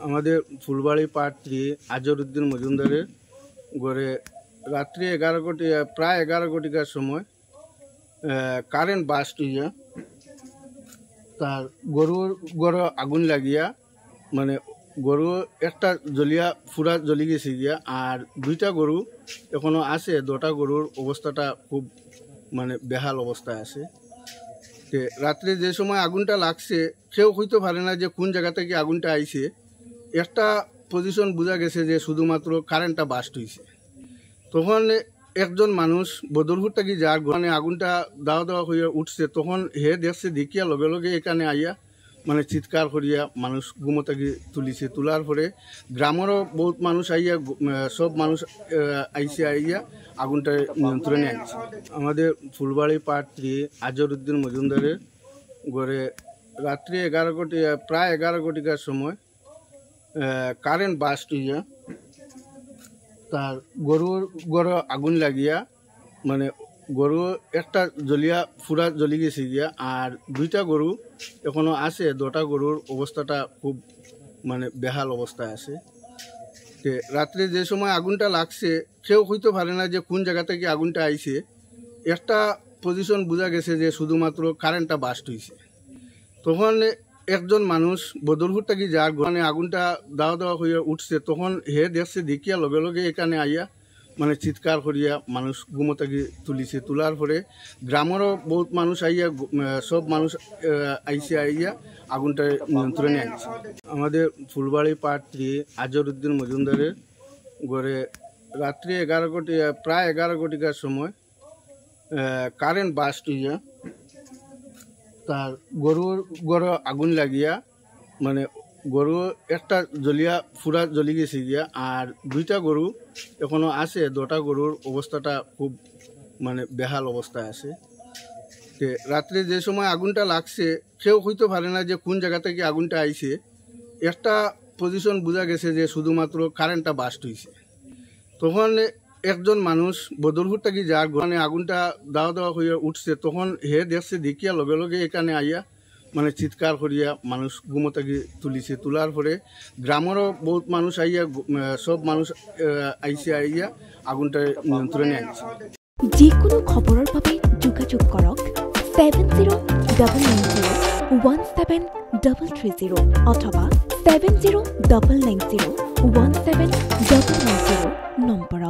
আমাদের ফুলবাড়ি পার্ট 3 আজহারউদ্দিন মজুমদারের গড়ে রাত্রি প্রায় 11 কোটিকার সময় কারেন্ট বাস্ট হইয়া তার গরুর আগুন লাগিয়া মানে গরু একটা পুরা জ্বলি গেছে গিয়া আর দুইটা গরু এখনো আছে। দুটা গরুর অবস্থাটা খুব বেহাল অবস্থায় আছে। রাত্রে যে সময় আগুনটা লাগছে কেউ হইতে পারে না যে কোন জায়গা থেকে আগুনটা আইছে। একটা পজিশন বোঝা গেছে যে শুধুমাত্র কারেন্টটা বাস্ট হয়েছে। তখন একজন মানুষ বদরপুর থেকে যার আগুনটা দাওয়া হয়ে উঠছে, তখন হে দেখছে দেখিয়া লগে লগে এখানে আইয়া চিৎকার করিয়া মানুষ ঘুমো থেকে তুলিছে। তোলার পরে গ্রামেরও বহুত মানুষ আইয়া সব মানুষ আইয়া আগুনটা নিয়ন্ত্রণে আনছে। আমাদের ফুলবাড়ি পার্ট 3 আজহারউদ্দিন মজুমদারের গড়ে রাত্রি প্রায় 11 কোটিকার সময় কারেন্ট বাস্ট হইয়া তার গরুর আগুন লাগিয়া গরু একটা পুরা জ্বলি গেছে গিয়া আর দুইটা গরু এখনো আছে। দুটা গরুর অবস্থাটা খুব বেহাল অবস্থায় আছে। রাত্রে যে সময় আগুনটা লাগছে কেউ হইতে পারে না যে কোন জায়গা থেকে আগুনটা আইছে। একটা পজিশন বোঝা গেছে যে শুধুমাত্র কারেন্টটা বাস্ট হয়েছে। তখন একজন মানুষ বদরপুর থেকে যার আগুনটা দাওয়া হয়ে উঠছে, তখন হে দেখছে দেখিয়া লগে লগে এখানে আইয়া চিৎকার করিয়া মানুষ ঘুমো থেকে তুলিছে। তোলার পরে গ্রামেরও বহুত মানুষ আইয়া সব মানুষ আইয়া আগুনটা নিয়ন্ত্রণে আনছে। আমাদের ফুলবাড়ি পার্ট 3 আজহারউদ্দিন মজুমদারের গড়ে রাত্রি প্রায় 11 কোটিকার সময় কারেন্ট বাস্ট হইয়া তার গরুর আগুন লাগিয়া গরু একটা পুরা জ্বলি গেছে গিয়া আর দুইটা গরু এখনো আছে। দুটা গরুর অবস্থাটা খুব বেহাল অবস্থায় আছে। রাত্রে যে সময় আগুনটা লাগছে কেউ হইতে পারে না যে কোন জায়গা থেকে আগুনটা আইছে। একটা পজিশন বোঝা গেছে যে শুধুমাত্র কারেন্টটা বাস্ট হয়েছে। তখন একজন মানুষ বদরপুর থেকে যার আগুনটা দাওয়া হয়ে উঠছে, তখন হে দেখছে দেখিয়া লগে লগে এখানে আইয়া চিৎকার করিয়া মানুষ ঘুমো থেকে তুলিছে। তোলার পরে গ্রামেরও বহুত মানুষ আইয়া সব মানুষ আইয়া আগুনটা নিয়ন্ত্রণে আনছে। যিকোনো খবৰৰ বাবে যোগাযোগ কৰক 7090173330 অথবা 7099017990 নম্বৰত।